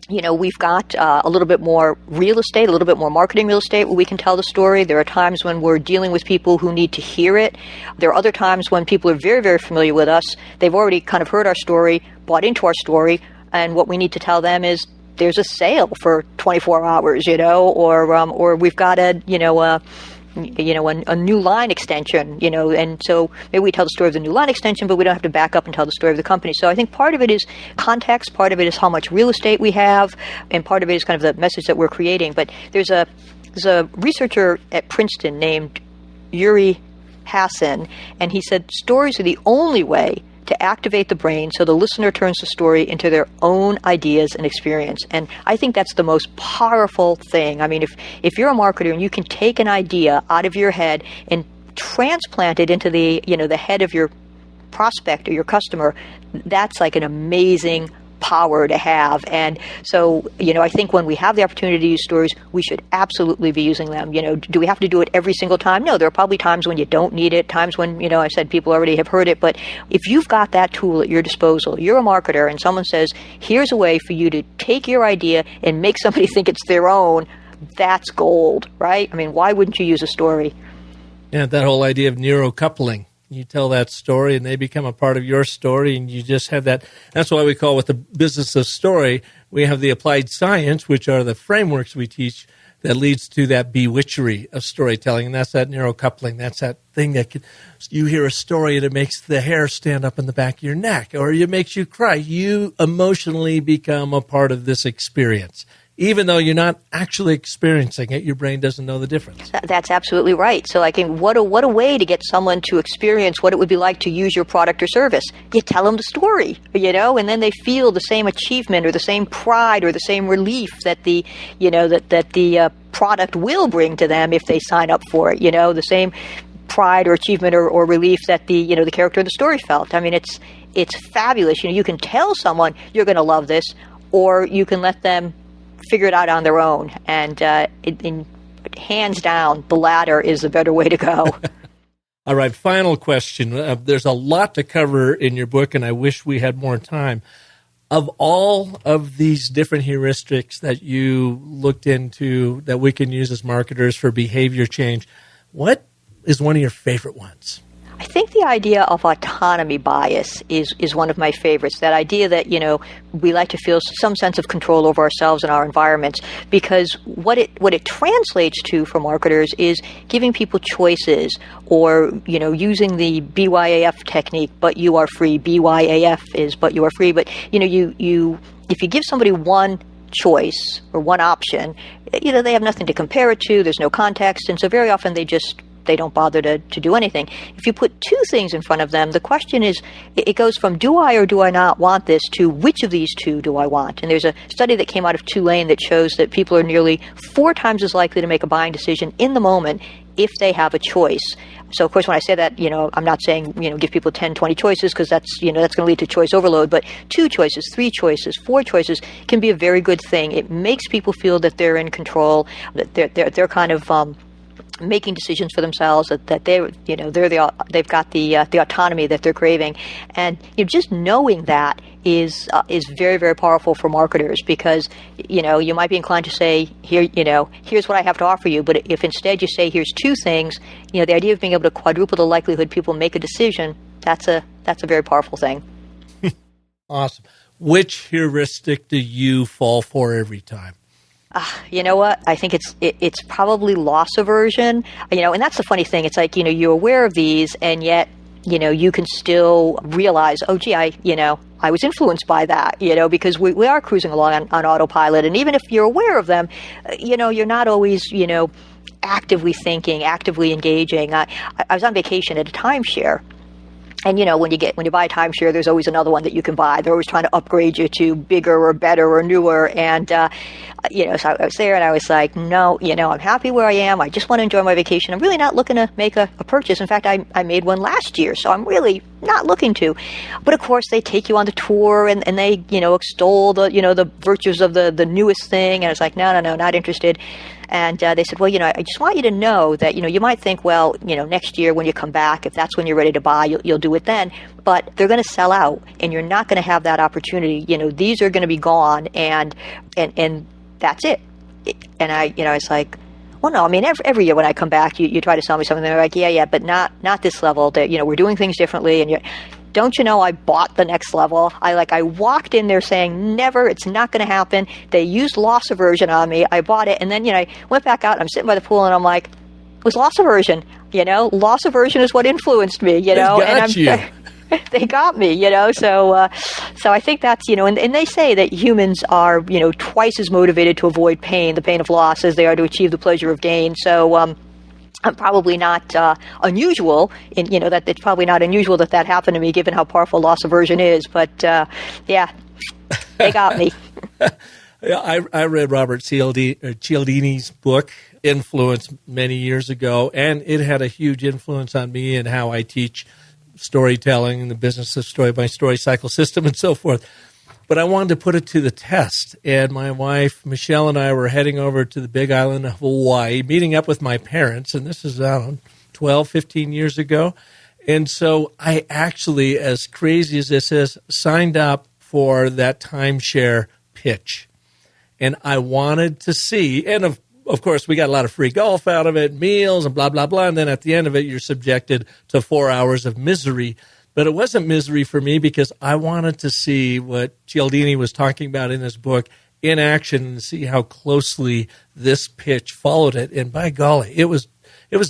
we've got a little bit more real estate, a little bit more marketing real estate where we can tell the story. There are times when we're dealing with people who need to hear it. There are other times when people are very, very familiar with us. They've already kind of heard our story, bought into our story, and what we need to tell them is there's a sale for 24 hours, or we've got a new line extension, and so maybe we tell the story of the new line extension, but we don't have to back up and tell the story of the company. So I think part of it is context, part of it is how much real estate we have, and part of it is kind of the message that we're creating. But there's a researcher at Princeton named Uri Hassan, and he said stories are the only way to activate the brain so the listener turns the story into their own ideas and experience. And I think that's the most powerful thing. I mean, if you're a marketer and you can take an idea out of your head and transplant it into the head of your prospect or your customer, that's like an amazing power to have. And so, I think when we have the opportunity to use stories, we should absolutely be using them. Do we have to do it every single time? No, there are probably times when you don't need it, times when, I said people already have heard it. But if you've got that tool at your disposal, you're a marketer, and someone says, here's a way for you to take your idea and make somebody think it's their own, that's gold, right? I mean, why wouldn't you use a story? Yeah, that whole idea of neurocoupling. You tell that story and they become a part of your story, and you just have that. That's why we call it the business of story. We have the applied science, which are the frameworks we teach that leads to that bewitchery of storytelling. And that's that neurocoupling. That's that thing that you hear a story and it makes the hair stand up in the back of your neck, or it makes you cry. You emotionally become a part of this experience. Even though you're not actually experiencing it, your brain doesn't know the difference. That's absolutely right. So what a way to get someone to experience what it would be like to use your product or service. You tell them the story, and then they feel the same achievement or the same pride or the same relief that the product will bring to them if they sign up for it. The same pride or achievement or relief that the character of the story felt. I mean, it's fabulous. You can tell someone you're going to love this, or you can let them figure it out on their own. And hands down, the latter is the better way to go. All right, final question. There's a lot to cover in your book, and I wish we had more time. Of all of these different heuristics that you looked into that we can use as marketers for behavior change, what is one of your favorite ones? I think the idea of autonomy bias is one of my favorites. That idea that, we like to feel some sense of control over ourselves and our environments, because what it translates to for marketers is giving people choices, or, using the BYAF technique, but you are free. BYAF is but you are free. But, if you give somebody one choice or one option, they have nothing to compare it to. There's no context. And so very often they don't bother to do anything. If you put two things in front of them, the question is, it goes from do I or do I not want this to which of these two do I want? And there's a study that came out of Tulane that shows that people are nearly 4 times as likely to make a buying decision in the moment if they have a choice. So, of course, when I say that, I'm not saying, give people 10, 20 choices, because that's going to lead to choice overload. But 2 choices, 3 choices, 4 choices can be a very good thing. It makes people feel that they're in control, that they're kind of making decisions for themselves, that they've got the autonomy that they're craving, and just knowing that is very, very powerful for marketers, because you might be inclined to say, here's what I have to offer you, but if instead you say here's 2 things, the idea of being able to quadruple the likelihood people make a decision, that's a very powerful thing. Awesome. Which heuristic do you fall for every time? You know what? I think it's probably loss aversion. And that's the funny thing. It's like, you're aware of these, and yet, you can still realize, oh, gee, I was influenced by that, because we are cruising along on autopilot. And even if you're aware of them, you're not always, actively thinking, actively engaging. I was on vacation at a timeshare. And, when you buy a timeshare, there's always another one that you can buy. They're always trying to upgrade you to bigger or better or newer. And, so I was there and I was like, no, I'm happy where I am. I just want to enjoy my vacation. I'm really not looking to make a purchase. In fact, I made one last year, so I'm really not looking to. But of course, they take you on the tour and they, extol the virtues of the newest thing. And I was like, no, not interested. And they said, well, I just want you to know that, you might think, well, next year when you come back, if that's when you're ready to buy, you'll do it then. But they're going to sell out and you're not going to have that opportunity. These are going to be gone and that's it. And I was like, well, no, I mean, every year when I come back, you try to sell me something. They're like, yeah, but not this level. That we're doing things differently. And don't you know I bought the next level? I walked in there saying, never, it's not going to happen. They used loss aversion on me. I bought it. And then, I went back out and I'm sitting by the pool and I'm like, it was loss aversion. Loss aversion is what influenced me, They got you. They got me, so I think that's, and they say that humans are, twice as motivated to avoid pain, the pain of loss, as they are to achieve the pleasure of gain. So, I'm probably not unusual in, that it's probably not unusual that happened to me given how powerful loss aversion is. But, yeah, they got me. Yeah, I read Robert Cialdini's book, Influence, many years ago, and it had a huge influence on me and how I teach storytelling and the business of story by story cycle system and so forth. But I wanted to put it to the test. And my wife, Michelle, and I were heading over to the big island of Hawaii, meeting up with my parents. And this is, 12, 15 years ago. And so I actually, as crazy as this is, signed up for that timeshare pitch. And I wanted to see, and of course, we got a lot of free golf out of it, meals and blah, blah, blah. And then at the end of it, you're subjected to 4 hours of misery. But it wasn't misery for me because I wanted to see what Cialdini was talking about in his book in action and see how closely this pitch followed it. And by golly, it was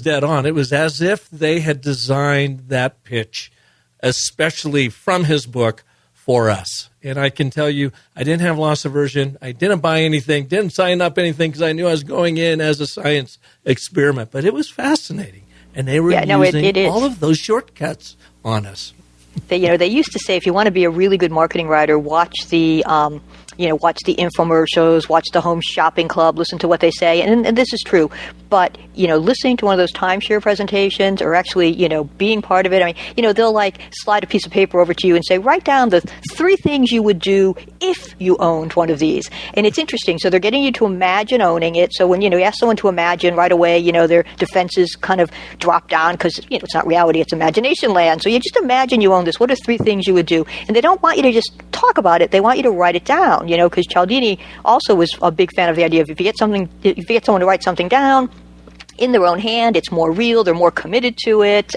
dead on. It was as if they had designed that pitch, especially from his book, for us. And I can tell you, I didn't have loss aversion. I didn't buy anything, didn't sign up anything because I knew I was going in as a science experiment. But it was fascinating. And they were using all of those shortcuts on us. They used to say, if you want to be a really good marketing writer, watch the infomercials, watch the Home Shopping Club, listen to what they say. And this is true. But, listening to one of those timeshare presentations or actually, being part of it, I mean, they'll slide a piece of paper over to you and say, write down the 3 things you would do if you owned one of these. And it's interesting. So they're getting you to imagine owning it. So when, you ask someone to imagine right away, their defenses kind of drop down because, it's not reality, it's imagination land. So you just imagine you own this. What are 3 things you would do? And they don't want you to just talk about it. They want you to write it down, because Cialdini also was a big fan of the idea of if you get someone to write something down in their own hand, it's more real, they're more committed to it.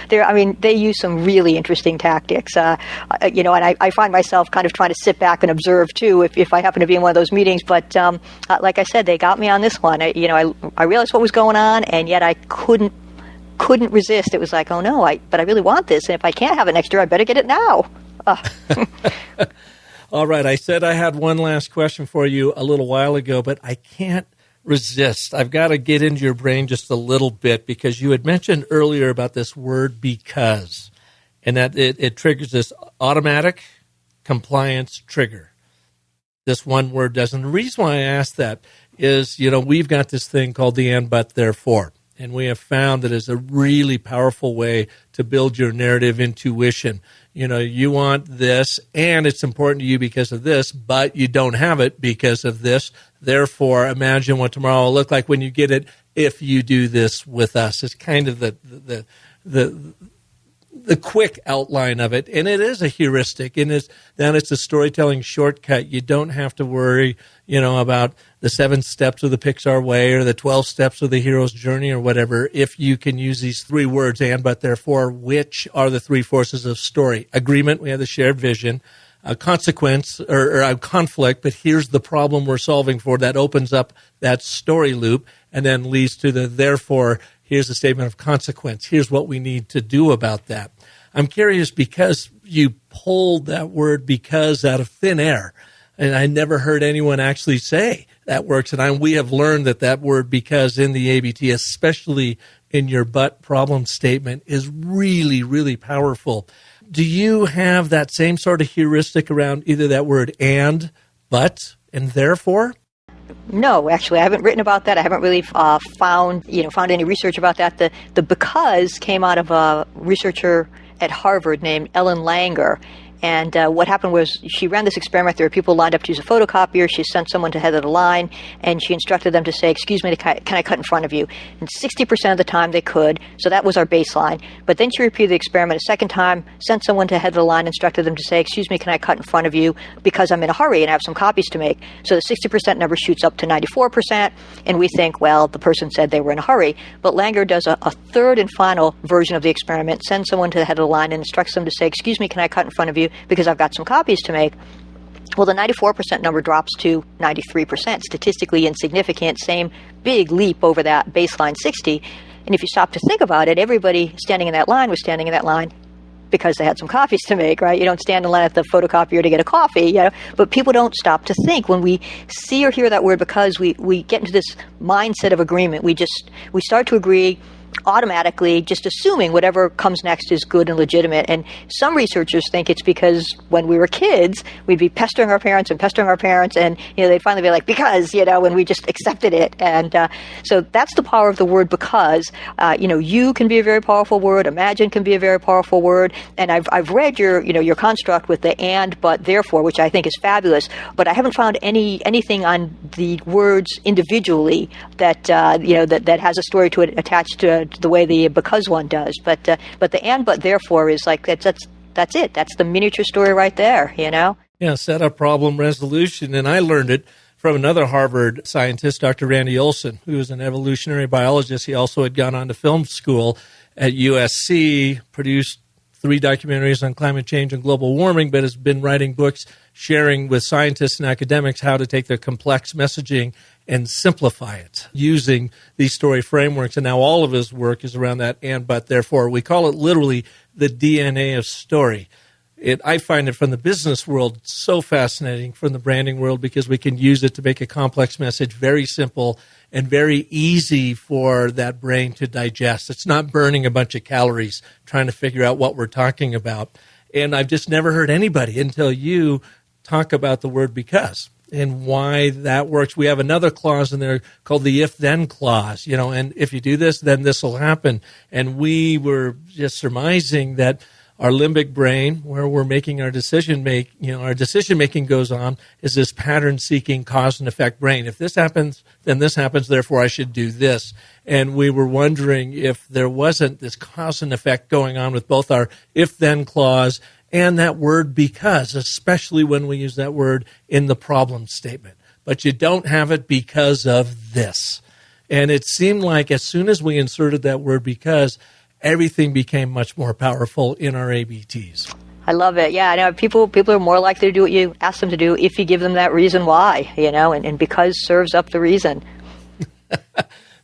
They use some really interesting tactics, and I find myself kind of trying to sit back and observe too if I happen to be in one of those meetings. But like I said, they got me on this one. I realized what was going on, and yet I couldn't resist. It was like, oh no, but I really want this, and if I can't have it next year, I better get it now. All right, I said I had one last question for you a little while ago, but I can't resist. I've got to get into your brain just a little bit because you had mentioned earlier about this word because, and that it triggers this automatic compliance trigger. This one word doesn't. The reason why I asked that is, we've got this thing called the and, but, therefore. And we have found that it's a really powerful way to build your narrative intuition. You want this, and it's important to you because of this, but you don't have it because of this. Therefore, imagine what tomorrow will look like when you get it if you do this with us. It's kind of the quick outline of it, and it is a heuristic, and it's a storytelling shortcut. You don't have to worry, about the 7 steps of the Pixar way or the 12 steps of the hero's journey or whatever. If you can use these 3 words, and, but, therefore, which are the 3 forces of story? Agreement, we have the shared vision. A consequence or a conflict, but here's the problem we're solving for. That opens up that story loop and then leads to the therefore. Here's a statement of consequence. Here's what we need to do about that. I'm curious because you pulled that word because out of thin air, and I never heard anyone actually say that works. And we have learned that word because in the ABT, especially in your but problem statement is really, really powerful. Do you have that same sort of heuristic around either that word and, but, and therefore? No, actually, I haven't written about that. I haven't really found any research about that. The because came out of a researcher at Harvard named Ellen Langer. And what happened was she ran this experiment. There were people lined up to use a photocopier. She sent someone to head of the line, and she instructed them to say, "Excuse me, can I cut in front of you?" And 60% of the time they could, so that was our baseline. But then she repeated the experiment a second time, sent someone to head of the line, instructed them to say, "Excuse me, can I cut in front of you because I'm in a hurry and I have some copies to make?" So the 60% number shoots up to 94%, and we think, well, the person said they were in a hurry. But Langer does a third and final version of the experiment, sends someone to the head of the line and instructs them to say, "Excuse me, can I cut in front of you because I've got some copies to make?" Well, the 94% number drops to 93%, statistically insignificant, same big leap over that baseline 60. And if you stop to think about it, everybody standing in that line was standing in that line because they had some copies to make, right? You don't stand in line at the photocopier to get a coffee, but people don't stop to think. When we see or hear that word because, we get into this mindset of agreement. We start to agree automatically, just assuming whatever comes next is good and legitimate. And some researchers think it's because when we were kids, we'd be pestering our parents, and they'd finally be like, because, when we just accepted it. And so that's the power of the word because. You can be a very powerful word. Imagine can be a very powerful word. And I've read your construct with the and, but, therefore, which I think is fabulous. But I haven't found anything on the words individually that has a story to it attached to the way the because one does. But the and, but, therefore is like, that's it. That's the miniature story right there, Yeah, setup, problem, resolution. And I learned it from another Harvard scientist, Dr. Randy Olson, who was an evolutionary biologist. He also had gone on to film school at USC, produced 3 documentaries on climate change and global warming, but has been writing books sharing with scientists and academics how to take their complex messaging and simplify it using these story frameworks. And now all of his work is around that and, but, therefore. We call it literally the DNA of story. I find it from the business world so fascinating, from the branding world, because we can use it to make a complex message very simple and very easy for that brain to digest. It's not burning a bunch of calories trying to figure out what we're talking about. And I've just never heard anybody until you talk about the word because and why that works. We have another clause in there called the if-then clause, and if you do this, then this will happen. And we were just surmising that our limbic brain, where we're making our our decision-making goes on, is this pattern-seeking cause and effect brain. If this happens, then this happens, therefore I should do this. And we were wondering if there wasn't this cause and effect going on with both our if-then clause and that word because, especially when we use that word in the problem statement. But you don't have it because of this. And it seemed like as soon as we inserted that word because, everything became much more powerful in our ABTs. I love it. Yeah, I know people are more likely to do what you ask them to do if you give them that reason why, and because serves up the reason.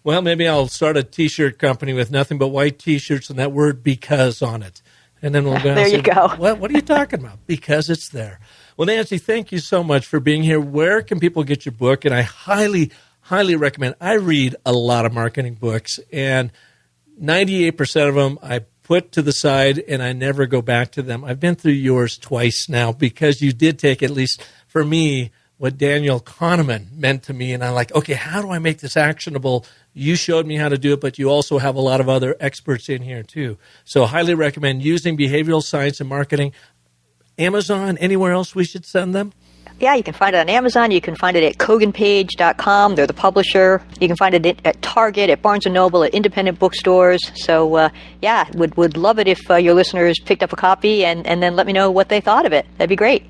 Well, maybe I'll start a T-shirt company with nothing but white T-shirts and that word because on it. And then we'll go there you go. What are you talking about? Because it's there. Well, Nancy, thank you so much for being here. Where can people get your book? And I highly, highly recommend. I read a lot of marketing books, and 98% of them I put to the side and I never go back to them. I've been through yours twice now because you did take, at least for me, what Daniel Kahneman meant to me. And I'm like, okay, how do I make this actionable? You showed me how to do it, but you also have a lot of other experts in here too. So highly recommend Using Behavioral Science in Marketing. Amazon, anywhere else we should send them? Yeah, you can find it on Amazon. You can find it at koganpage.com. They're the publisher. You can find it at Target, at Barnes & Noble, at independent bookstores. So, would love it if your listeners picked up a copy and then let me know what they thought of it. That'd be great.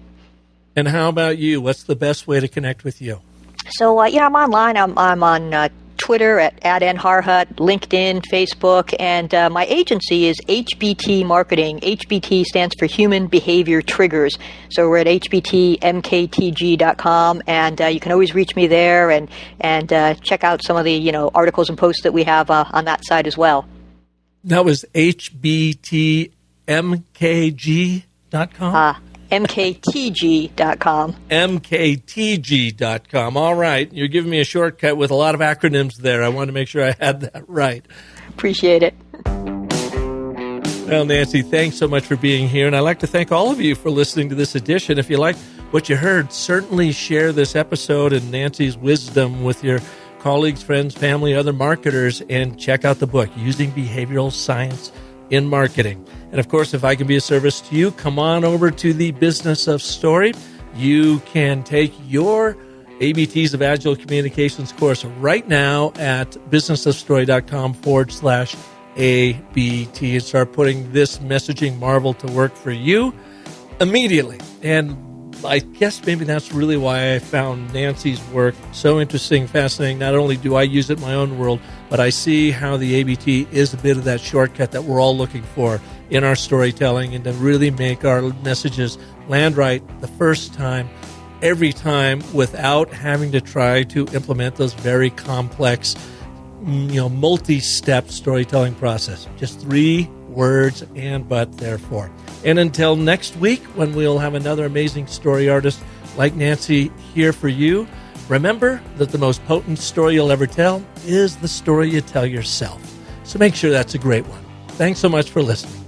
And how about you? What's the best way to connect with you? So, I'm online. I'm on Twitter at @nharhut, LinkedIn, Facebook, and my agency is HBT Marketing. HBT stands for Human Behavior Triggers. So we're at hbtmktg.com, and you can always reach me there and check out some of the articles and posts that we have on that side as well. That was hbtmkg.com? mktg.com. mktg.com. All right. You're giving me a shortcut with a lot of acronyms there. I wanted to make sure I had that right. Appreciate it. Well, Nancy, thanks so much for being here. And I'd like to thank all of you for listening to this edition. If you like what you heard, certainly share this episode and Nancy's wisdom with your colleagues, friends, family, other marketers, and check out the book, Using Behavioral Science in Marketing. And of course, if I can be of service to you, come on over to the Business of Story. You can take your ABTs of Agile Communications course right now at businessofstory.com/ABT and start putting this messaging marvel to work for you immediately. And I guess maybe that's really why I found Nancy's work so interesting, fascinating. Not only do I use it in my own world, but I see how the ABT is a bit of that shortcut that we're all looking for in our storytelling and to really make our messages land right the first time, every time, without having to try to implement those very complex, multi-step storytelling process. Just 3 words and but, therefore. And until next week, when we'll have another amazing story artist like Nancy here for you, remember that the most potent story you'll ever tell is the story you tell yourself. So make sure that's a great one. Thanks so much for listening.